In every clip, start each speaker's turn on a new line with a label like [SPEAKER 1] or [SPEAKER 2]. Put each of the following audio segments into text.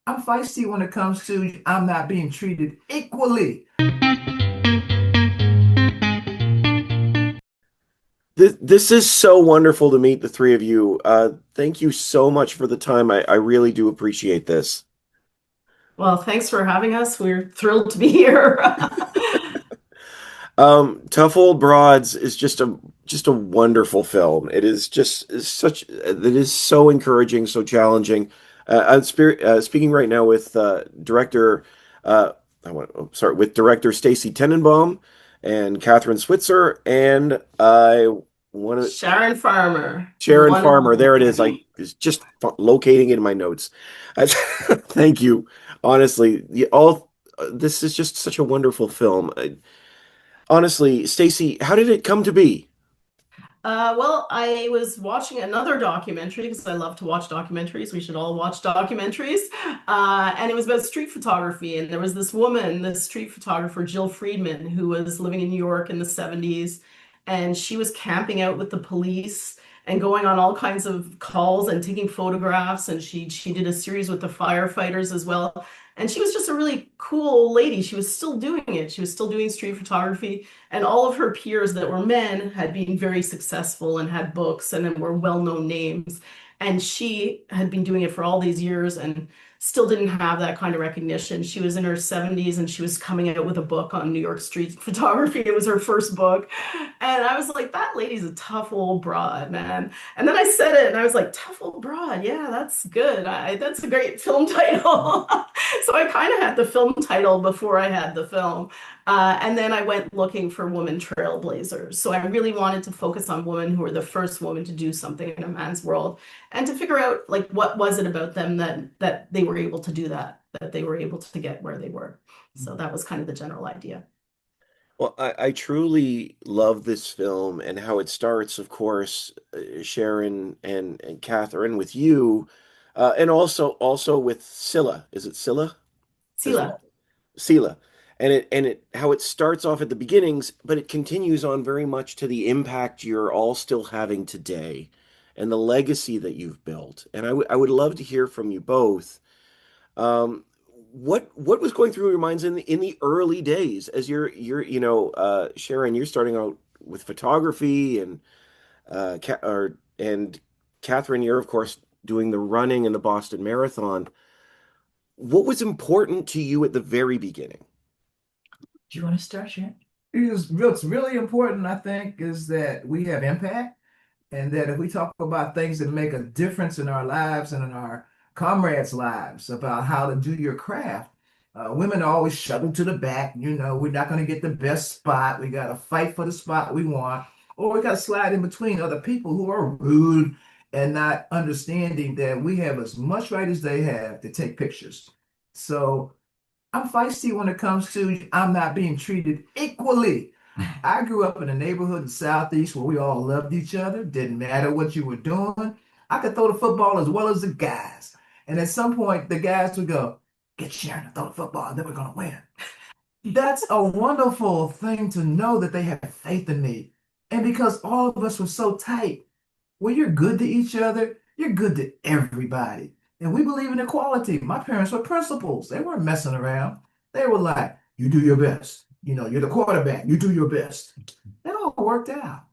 [SPEAKER 1] I'm feisty when it comes to I'm not being treated equally.
[SPEAKER 2] This is so wonderful to meet the three of you. Thank you so much for the time. I really do appreciate this.
[SPEAKER 3] Well, thanks for having us. We're thrilled to be here.
[SPEAKER 2] Tough Old Broads is just a wonderful film. It is just it is so encouraging, so challenging. Speaking right now with director uh, with director Stacey Tenenbaum and Kathrine Switzer, and I want to
[SPEAKER 3] Sharon Farmer, the
[SPEAKER 2] Sharon
[SPEAKER 3] one and
[SPEAKER 2] Farmer. There it is. I
[SPEAKER 3] only.
[SPEAKER 2] was just locating it in my notes. Thank you. Honestly, all this is just such a wonderful film. Honestly, Stacey, how did it come to be?
[SPEAKER 3] Well, I was watching another documentary because I love to watch documentaries. We should all watch documentaries. And it was about street photography. And there was this woman, this street photographer, Jill Friedman, who was living in New York in the 70s. And she was camping out with the police and going on all kinds of calls and taking photographs. And she did a series with the firefighters as well. And she was just a really cool lady. She was still doing it. She was still doing street photography. And all of her peers that were men had been very successful and had books and were well-known names. And she had been doing it for all these years and still didn't have that kind of recognition. She was in her 70s and she was coming out with a book on New York street photography. It was her first book. And I was like, that lady's a tough old broad, man. And then I said it and I was like, tough old broad. Yeah, that's good. That's a great film title. So I kind of had the film title before I had the film. And then I went looking for women trailblazers. So I really wanted to focus on women who were the first woman to do something in a man's world, and to figure out like what was it about them that they were able to do that they were able to get where they were. So that was kind of the general idea.
[SPEAKER 2] Well, I truly love this film and how it starts, of course, Sharon and Catherine with you, and also with Scylla. Is it Scylla as
[SPEAKER 3] Sila.
[SPEAKER 2] well? Scylla. And it how it starts off at the beginnings, but it continues on very much to the impact you're all still having today and the legacy that you've built. And I would love to hear from you both. Um, what was going through your minds in the early days as Sharon, you're starting out with photography and Catherine, you're of course doing the running and the Boston Marathon. What was important to you at the very beginning?
[SPEAKER 4] Do you want to start, Sharon?
[SPEAKER 1] What's really important, I think, is that we have impact, and that if we talk about things that make a difference in our lives and in our comrades' lives about how to do your craft, women are always shoved to the back. We're not going to get the best spot. We got to fight for the spot we want, or we got to slide in between other people who are rude and not understanding that we have as much right as they have to take pictures. So I'm feisty when it comes to I'm not being treated equally. I grew up in a neighborhood in the Southeast where we all loved each other. Didn't matter what you were doing. I could throw the football as well as the guys. And at some point, the guys would go, get Sharon to throw the football, and then we're going to win. That's a wonderful thing to know that they have faith in me. And because all of us were so tight, when you're good to each other, you're good to everybody. And we believe in equality. My parents were principals. They weren't messing around. They were like, you do your best. You're the quarterback. You do your best. It all worked out.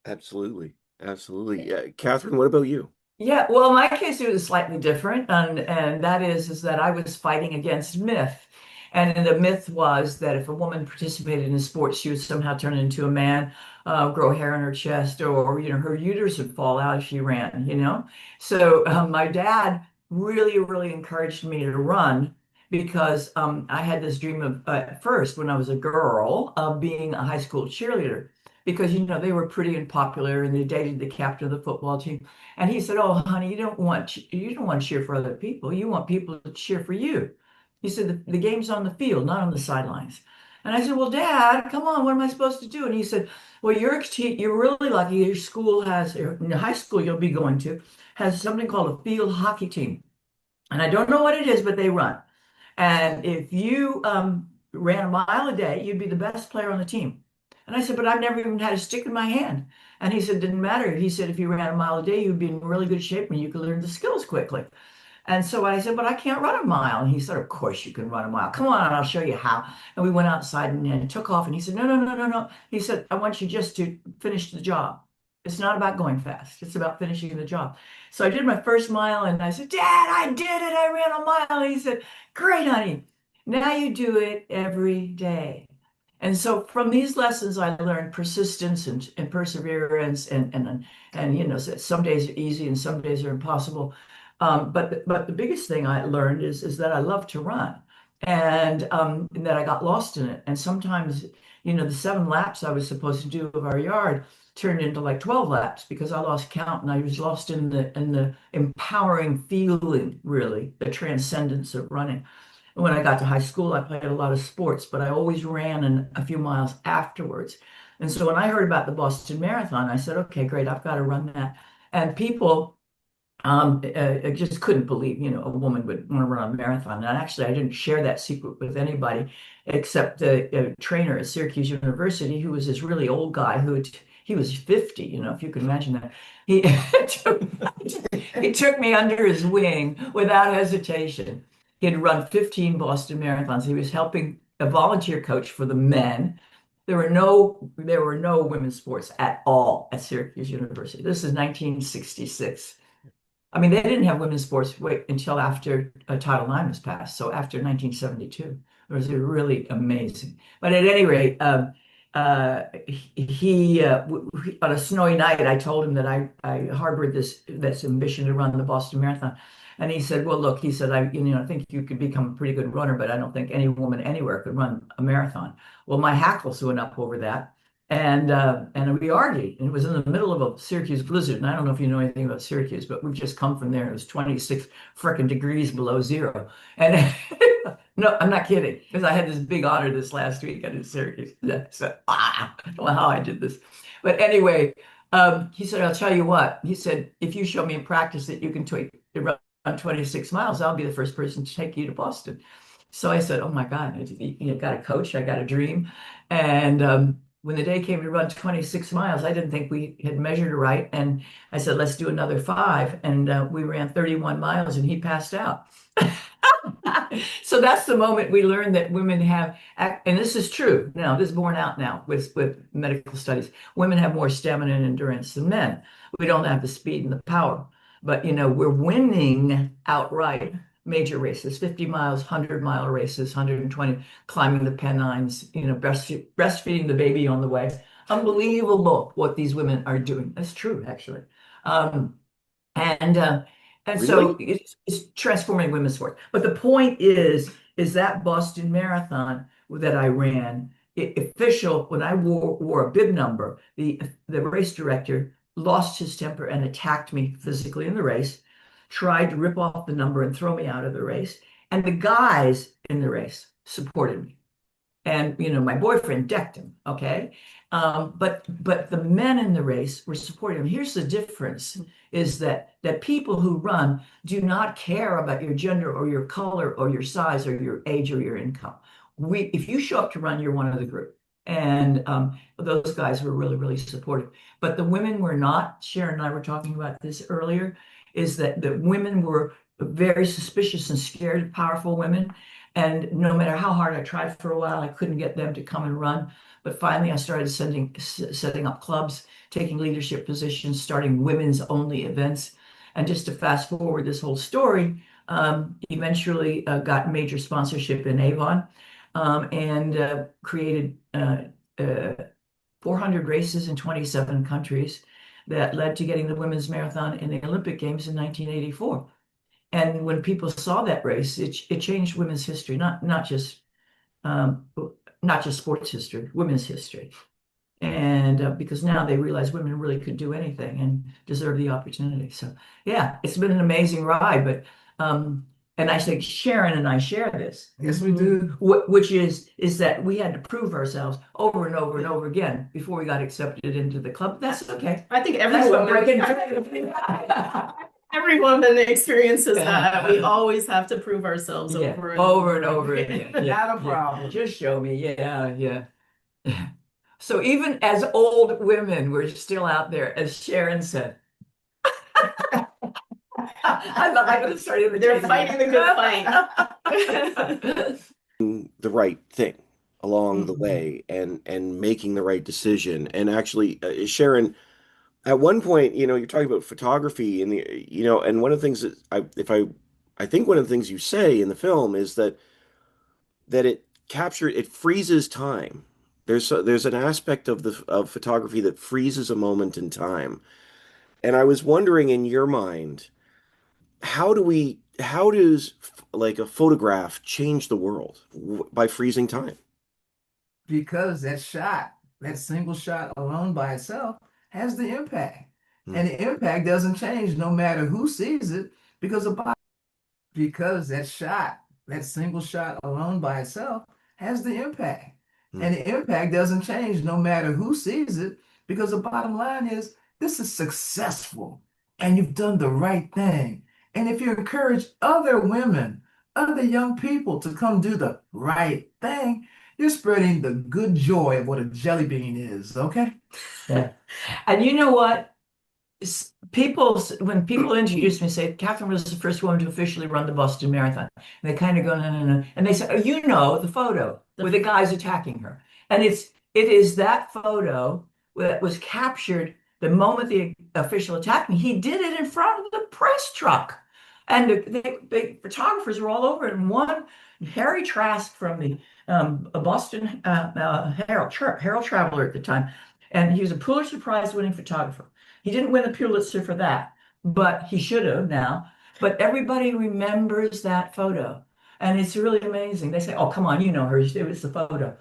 [SPEAKER 2] Absolutely. Absolutely. Catherine, what about you?
[SPEAKER 4] Yeah, well, in my case, it was slightly different, and that is that I was fighting against myth, and the myth was that if a woman participated in a sport, she would somehow turn into a man, grow hair on her chest, or her uterus would fall out if she ran. So my dad really, really encouraged me to run because I had this dream of at first when I was a girl of being a high school cheerleader because they were pretty and popular and they dated the captain of the football team. And he said, "Oh, honey, you don't want to cheer for other people. You want people to cheer for you." He said, "The game's on the field, not on the sidelines." And I said, "Well, Dad, come on, what am I supposed to do?" And he said, "Well, you're really lucky. Your school has, or in the high school you'll be going to, has something called a field hockey team. And I don't know what it is, but they run. And if you ran a mile a day, you'd be the best player on the team. And I said, but I've never even had a stick in my hand. And he said, didn't matter. He said, if you ran a mile a day, you'd be in really good shape and you could learn the skills quickly. And so I said, but I can't run a mile. And he said, of course you can run a mile. Come on, I'll show you how. And we went outside and took off. And he said, no, no, no, no, no. He said, I want you just to finish the job. It's not about going fast. It's about finishing the job. So I did my first mile and I said, Dad, I did it. I ran a mile. And he said, great, honey. Now you do it every day. And so from these lessons, I learned persistence and perseverance and you know, some days are easy and some days are impossible. But the biggest thing I learned is that I love to run and that I got lost in it. And sometimes, you know, the 7 laps I was supposed to do of our yard turned into like 12 laps because I lost count and I was lost in the empowering feeling, really, the transcendence of running. When I got to high school, I played a lot of sports, but I always ran a few miles afterwards. And so when I heard about the Boston Marathon, I said, okay, great, I've got to run that. And people I just couldn't believe, you know, a woman would want to run a marathon. And actually, I didn't share that secret with anybody except the trainer at Syracuse University, who was this really old guy he was 50, you know, if you can imagine that. He he took me under his wing without hesitation. He had run 15 Boston marathons. He was helping a volunteer coach for the men. There were no women's sports at all at Syracuse University. This is 1966. I mean, they didn't have women's sports wait until after Title IX was passed. So after 1972, it was really amazing. But at any rate, on a snowy night, I told him that I harbored this ambition to run the Boston Marathon. And he said, well, look, he said, I think you could become a pretty good runner, but I don't think any woman anywhere could run a marathon. Well, my hackles went up over that. And we argued. And it was in the middle of a Syracuse blizzard. And I don't know if you know anything about Syracuse, but we've just come from there. It was 26 frickin' degrees below zero. And no, I'm not kidding, because I had this big honor this last week in Syracuse. So, I don't know how I did this. But anyway, he said, I'll tell you what. He said, if you show me in practice that you can run 26 miles, I'll be the first person to take you to Boston. So I said, oh my God, I got a coach, I got a dream. And when the day came to run 26 miles, I didn't think we had measured it right. And I said, let's do another 5. And we ran 31 miles and he passed out. So that's the moment we learned that women have, and this is true now, this is borne out now with medical studies. Women have more stamina and endurance than men. We don't have the speed and the power, but you know, we're winning outright major races, 50 miles, 100-mile races, 120, climbing the Pennines, you know, breastfeeding the baby on the way. Unbelievable what these women are doing. That's true, actually. And so it's transforming women's sport. But the point is that Boston Marathon that I ran, official, when I wore a bib number, the race director lost his temper and attacked me physically in the race, tried to rip off the number and throw me out of the race. And the guys in the race supported me. And, you know, my boyfriend decked him, okay? But the men in the race were supporting him. Here's the difference, is that people who run do not care about your gender or your color or your size or your age or your income. If you show up to run, you're one of the group. And those guys were really, really supportive. But the women were not. Sharon and I were talking about this earlier, is that the women were very suspicious and scared of powerful women. And no matter how hard I tried for a while, I couldn't get them to come and run. But finally, I started setting up clubs, taking leadership positions, starting women's only events. And just to fast forward this whole story, eventually got major sponsorship in Avon and created 400 races in 27 countries that led to getting the women's marathon in the Olympic Games in 1984. And when people saw that race, it changed women's history, not just sports history, women's history. And because now they realize women really could do anything and deserve the opportunity. So yeah, it's been an amazing ride. But and I think Sharon and I share this.
[SPEAKER 1] Yes, we do.
[SPEAKER 4] Which is that we had to prove ourselves over and over and over again before we got accepted into the club. That's okay.
[SPEAKER 3] I think every woman experiences that. We always have to prove ourselves over and over
[SPEAKER 4] again.
[SPEAKER 1] Not a problem.
[SPEAKER 4] Just show me. Yeah. So even as old women, we're still out there, as Sharon said. I'm going to start imitating.
[SPEAKER 3] They're fighting the good fight.
[SPEAKER 2] The right thing along the
[SPEAKER 3] Mhm.
[SPEAKER 2] way and making the right decision. And actually, Sharon, at one point, you're talking about photography and and one of the things that I think one of the things you say in the film is that it freezes time. There's an aspect of photography that freezes a moment in time. And I was wondering, in your mind, how does like a photograph change the world by freezing time?
[SPEAKER 1] Because that single shot alone by itself has the impact.
[SPEAKER 2] Hmm.
[SPEAKER 1] And the impact doesn't change no matter who sees it because that single shot alone by itself has the impact.
[SPEAKER 2] Hmm.
[SPEAKER 1] And the impact doesn't change no matter who sees it because the bottom line is this is successful and you've done the right thing. And if you encourage other women, other young people to come do the right thing, you're spreading the good joy of what a jelly bean is, okay?
[SPEAKER 4] Yeah. And you know what? When people introduce me, say, Kathrine was the first woman to officially run the Boston Marathon. And they kind of go, no, no, no. And they say, oh, the photo with the guys attacking her. And it is that photo that was captured the moment the official attacked me. He did it in front of the press truck. And the photographers were all over it. And one, Harry Trask from the Boston Herald Traveler at the time, and he was a Pulitzer Prize winning photographer. He didn't win a Pulitzer for that, but he should have now. But everybody remembers that photo. And it's really amazing. They say, oh, come on, you know her. It was the photo.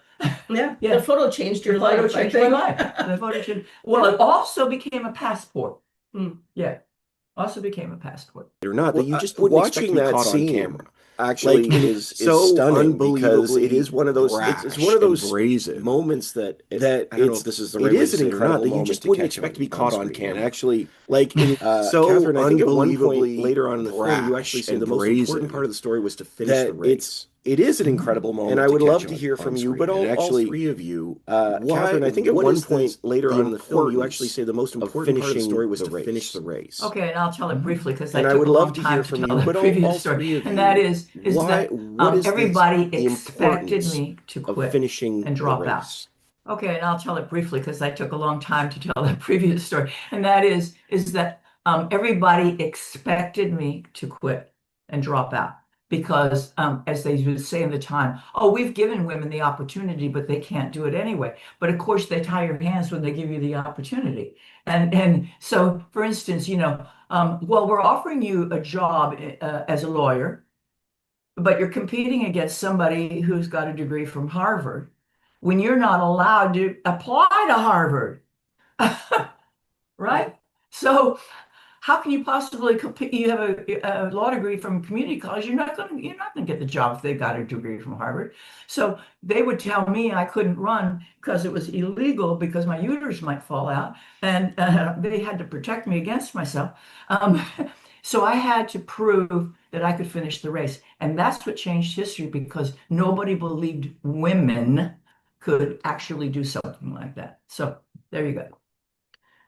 [SPEAKER 3] Yeah,
[SPEAKER 4] Yeah.
[SPEAKER 3] the photo changed your
[SPEAKER 4] The photo
[SPEAKER 3] life, I
[SPEAKER 4] changed my
[SPEAKER 3] think.
[SPEAKER 4] life. The photo changed. Well, it also became a passport.
[SPEAKER 3] Hmm.
[SPEAKER 4] Yeah, also became a passport.
[SPEAKER 2] Or not, that you just wouldn't expect to
[SPEAKER 5] watching
[SPEAKER 2] be
[SPEAKER 5] that
[SPEAKER 2] caught on
[SPEAKER 5] scene
[SPEAKER 2] camera. Actually,
[SPEAKER 5] like,
[SPEAKER 2] is
[SPEAKER 5] so
[SPEAKER 2] stunning because it
[SPEAKER 5] unbelievably
[SPEAKER 2] is one of those
[SPEAKER 5] brash
[SPEAKER 2] it's one of
[SPEAKER 5] and
[SPEAKER 2] those
[SPEAKER 5] brazen
[SPEAKER 2] moments that
[SPEAKER 5] that
[SPEAKER 2] I don't know
[SPEAKER 5] it's
[SPEAKER 2] if this is the
[SPEAKER 5] it
[SPEAKER 2] right way
[SPEAKER 5] is
[SPEAKER 2] to
[SPEAKER 5] an
[SPEAKER 2] say it or not,
[SPEAKER 5] incredible
[SPEAKER 2] that you
[SPEAKER 5] moment
[SPEAKER 2] just
[SPEAKER 5] to
[SPEAKER 2] wouldn't
[SPEAKER 5] catch
[SPEAKER 2] expect to be
[SPEAKER 5] on
[SPEAKER 2] caught on
[SPEAKER 5] screen.
[SPEAKER 2] camera.
[SPEAKER 5] And
[SPEAKER 2] Actually, like
[SPEAKER 5] so
[SPEAKER 2] Kathrine, I think at one point
[SPEAKER 5] unbelievably
[SPEAKER 2] later on in the film, you actually
[SPEAKER 5] brash
[SPEAKER 2] say
[SPEAKER 5] and
[SPEAKER 2] the most important
[SPEAKER 5] brazen
[SPEAKER 2] part of the story was to finish the
[SPEAKER 5] that
[SPEAKER 2] race.
[SPEAKER 5] it is an incredible moment
[SPEAKER 2] And I
[SPEAKER 5] to
[SPEAKER 2] would
[SPEAKER 5] catch
[SPEAKER 2] love to
[SPEAKER 5] on
[SPEAKER 2] hear from you,
[SPEAKER 5] screen.
[SPEAKER 2] but
[SPEAKER 5] And
[SPEAKER 2] all
[SPEAKER 5] actually,
[SPEAKER 2] three of you,
[SPEAKER 5] why
[SPEAKER 2] Kathrine, I think at
[SPEAKER 5] what
[SPEAKER 2] one
[SPEAKER 5] is
[SPEAKER 2] point later on in the film, you
[SPEAKER 5] importance
[SPEAKER 2] actually say the most
[SPEAKER 5] of
[SPEAKER 2] important part of the
[SPEAKER 5] finishing
[SPEAKER 2] story was
[SPEAKER 5] the
[SPEAKER 2] to finish the
[SPEAKER 5] race?
[SPEAKER 2] race.
[SPEAKER 4] Okay, and I'll tell it briefly because I
[SPEAKER 2] And I
[SPEAKER 4] took
[SPEAKER 2] would
[SPEAKER 4] a
[SPEAKER 2] love
[SPEAKER 4] long
[SPEAKER 2] to
[SPEAKER 4] time
[SPEAKER 2] hear
[SPEAKER 4] to
[SPEAKER 2] from
[SPEAKER 4] tell
[SPEAKER 2] you,
[SPEAKER 4] the
[SPEAKER 2] but all
[SPEAKER 4] previous story.
[SPEAKER 2] three of
[SPEAKER 4] And
[SPEAKER 2] you,
[SPEAKER 4] that is that
[SPEAKER 2] what is
[SPEAKER 4] everybody
[SPEAKER 2] the
[SPEAKER 4] expected
[SPEAKER 2] importance
[SPEAKER 4] me to
[SPEAKER 2] of
[SPEAKER 4] quit
[SPEAKER 2] finishing
[SPEAKER 4] and
[SPEAKER 2] the
[SPEAKER 4] drop out.
[SPEAKER 2] race?
[SPEAKER 4] Okay, and I'll tell it briefly because I took a long time to tell the previous story. And that is that everybody expected me to quit and drop out because, as they would say in the time, oh, we've given women the opportunity, but they can't do it anyway. But of course, they tie your hands when they give you the opportunity. And so, for instance, well, we're offering you a job as a lawyer, but you're competing against somebody who's got a degree from Harvard when you're not allowed to apply to Harvard, right? So how can you possibly compete? You have a law degree from community college. You're not going to get the job if they got a degree from Harvard. So they would tell me I couldn't run because it was illegal because my uterus might fall out, and they had to protect me against myself. Um, so I had to prove that I could finish the race, and that's what changed history because nobody believed women could actually do something like that. So there you go.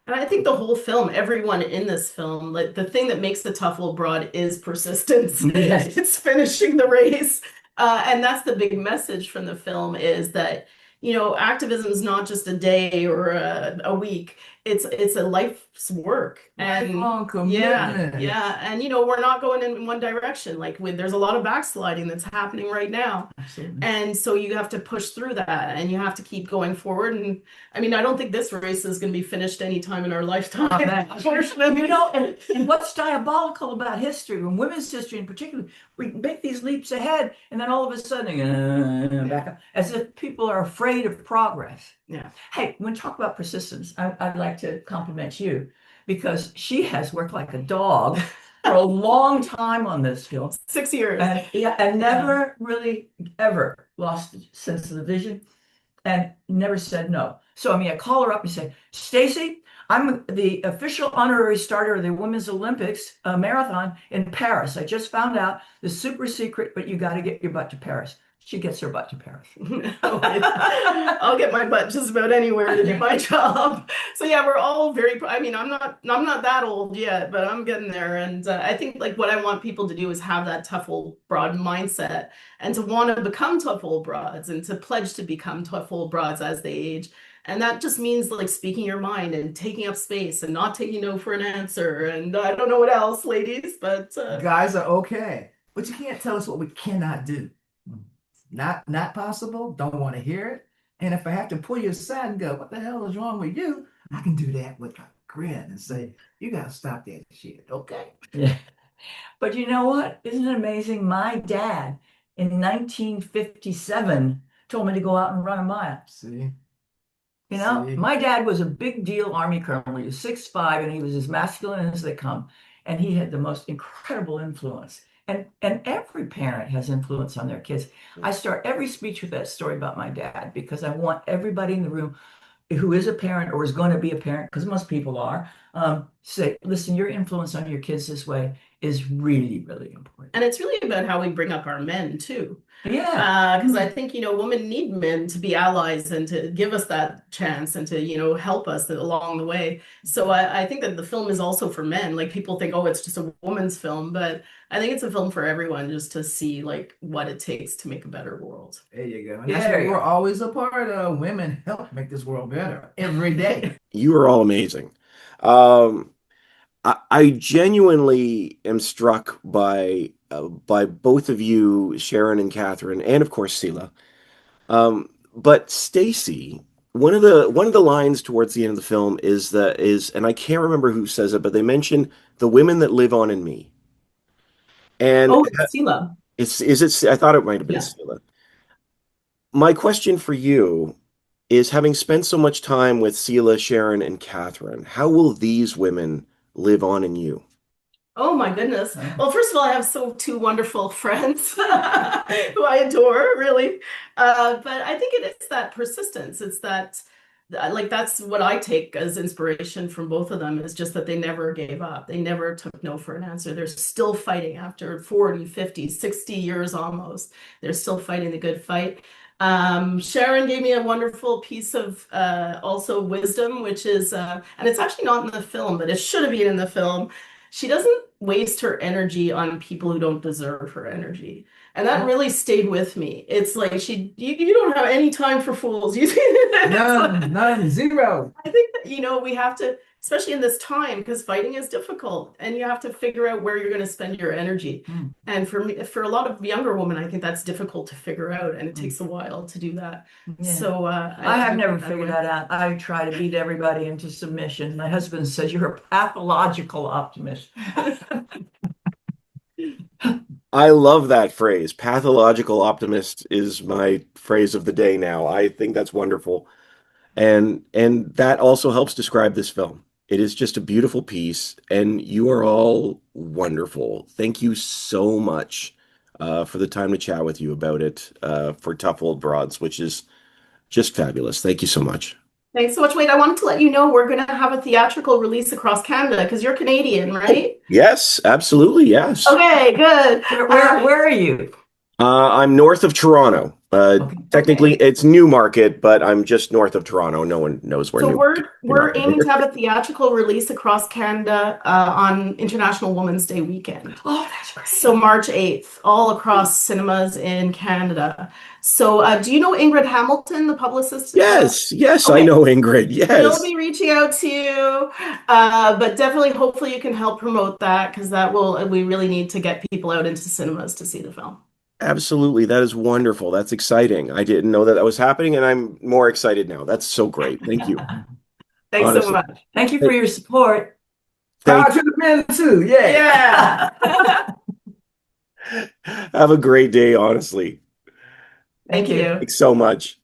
[SPEAKER 3] And I think the whole film, everyone in this film, like the thing that makes the tough little broad is persistence.
[SPEAKER 4] Yes.
[SPEAKER 3] It's finishing the race. And that's the big message from the film is that, activism is not just a day or a week. It's a life's work. And
[SPEAKER 1] Lifelong
[SPEAKER 3] yeah,
[SPEAKER 1] commitment.
[SPEAKER 3] yeah. And we're not going in one direction. Like there's a lot of backsliding that's happening right now.
[SPEAKER 1] Absolutely.
[SPEAKER 3] And so you have to push through that and you have to keep going forward. And I mean, I don't think this race is going to be finished anytime in our lifetime. Unfortunately.
[SPEAKER 4] And what's diabolical about history, and women's history in particular, we make these leaps ahead, and then all of a sudden, back up, as if people are afraid of progress.
[SPEAKER 3] Yeah.
[SPEAKER 4] Hey, when we talk about persistence, I'd like to compliment you because she has worked like a dog for a long time on this film.
[SPEAKER 3] 6 years.
[SPEAKER 4] And never really ever lost a sense of the vision and never said no. So, I call her up and say, Stacey, I'm the official honorary starter of the Women's Olympics marathon in Paris. I just found out the super secret, but you got to get your butt to Paris. she gets her butt to Paris.
[SPEAKER 3] I'll get my butt just about anywhere to do my job. So yeah, we're all very, I mean, I'm not that old yet, but I'm getting there. And I think like what I want people to do is have that tough old broad mindset and to want to become tough old broads and to pledge to become tough old broads as they age. And that just means like speaking your mind and taking up space and not taking no for an answer. And I don't know what else, ladies, but
[SPEAKER 1] Guys are okay, but you can't tell us what we cannot do. Not possible. Don't want to hear it. And if I have to pull you aside and go, "What the hell is wrong with you?" I can do that with a grin and say, "You gotta stop that shit, okay?"
[SPEAKER 4] Yeah. But you know what? Isn't it amazing? My dad in 1957 told me to go out and run a mile.
[SPEAKER 1] See,
[SPEAKER 4] You know,
[SPEAKER 1] See?
[SPEAKER 4] my dad was a big deal Army colonel. He was 6'5", and he was as masculine as they come. And he had the most incredible influence. And every parent has influence on their kids. I start every speech with that story about my dad because I want everybody in the room who is a parent or is going to be a parent, because most people are, say, listen, your influence on your kids this way is really, really important.
[SPEAKER 3] and it's really about how we bring up our men too.
[SPEAKER 4] Yeah.
[SPEAKER 3] Because I think, women need men to be allies and to give us that chance and to, help us along the way. So I think that the film is also for men. Like people think, oh, it's just a woman's film, but I think it's a film for everyone just to see like what it takes to make a better world.
[SPEAKER 1] There you go. And
[SPEAKER 4] Yeah,
[SPEAKER 1] that's
[SPEAKER 4] there
[SPEAKER 1] what
[SPEAKER 4] you
[SPEAKER 1] we're
[SPEAKER 4] go.
[SPEAKER 1] always a part of. Women help make this world better every day.
[SPEAKER 2] You are all amazing. I genuinely am struck by both of you, Sharon and Kathrine, and of course Sela. But Stacey, one of the lines towards the end of the film and I can't remember who says it, but they mention the women that live on in me. And
[SPEAKER 3] Oh, Sila.
[SPEAKER 2] I thought it might have been
[SPEAKER 3] Yeah.
[SPEAKER 2] Sela. My question for you is, having spent so much time with Sela, Sharon, and Kathrine, how will these women live on in you?
[SPEAKER 3] Oh my goodness. Well, first of all, I have two wonderful friends who I adore, really. But I think it is that persistence. It's that, like, that's what I take as inspiration from both of them is just that they never gave up. They never took no for an answer. They're still fighting after 40, 50, 60 years almost. They're still fighting the good fight. Sharon gave me a wonderful piece of also wisdom, which is, and it's actually not in the film, but it should have been in the film. She doesn't waste her energy on people who don't deserve her energy. And that really stayed with me. It's like you don't have any time for fools.
[SPEAKER 1] None, zero.
[SPEAKER 3] I think that, we have to, especially in this time, because fighting is difficult and you have to figure out where you're going to spend your energy. And for me, for a lot of younger women, I think that's difficult to figure out and it takes a while to do that.
[SPEAKER 4] Yeah.
[SPEAKER 3] So
[SPEAKER 4] I have never figured that out. I try to beat everybody into submission. My husband says you're a pathological optimist.
[SPEAKER 2] I love that phrase. Pathological optimist is my phrase of the day now. I think that's wonderful. And that also helps describe this film. It is just a beautiful piece, and you are all wonderful. Thank you so much for the time to chat with you about it for Tough Old Broads, which is just fabulous. Thank you so much.
[SPEAKER 3] Thanks so much. Wait, I wanted to let you know we're going to have a theatrical release across Canada because you're Canadian, right?
[SPEAKER 2] Yes, absolutely. Yes.
[SPEAKER 3] Okay, good.
[SPEAKER 4] Where are you?
[SPEAKER 2] I'm north of Toronto. Technically, it's Newmarket, but I'm just north of Toronto. No one knows where
[SPEAKER 3] So
[SPEAKER 2] Newmarket.
[SPEAKER 3] we're aiming to have a theatrical release across Canada on International Women's Day weekend.
[SPEAKER 4] Oh, that's great.
[SPEAKER 3] So March 8th, all across cinemas in Canada. So do you know Ingrid Hamilton, the publicist?
[SPEAKER 2] Yes, yes,
[SPEAKER 3] Okay.
[SPEAKER 2] I know Ingrid. Yes.
[SPEAKER 3] We'll be reaching out to you, but definitely, hopefully you can help promote that because we really need to get people out into cinemas to see the film.
[SPEAKER 2] Absolutely. That is wonderful. That's exciting. I didn't know that was happening, and I'm more excited now. That's so great. Thank you.
[SPEAKER 3] Thanks so
[SPEAKER 2] Honestly.
[SPEAKER 3] much.
[SPEAKER 4] Thank you for your support.
[SPEAKER 1] Power to the men too. Yeah.
[SPEAKER 3] Yeah.
[SPEAKER 2] Have a great day, honestly.
[SPEAKER 3] Thank you.
[SPEAKER 2] Thanks so much.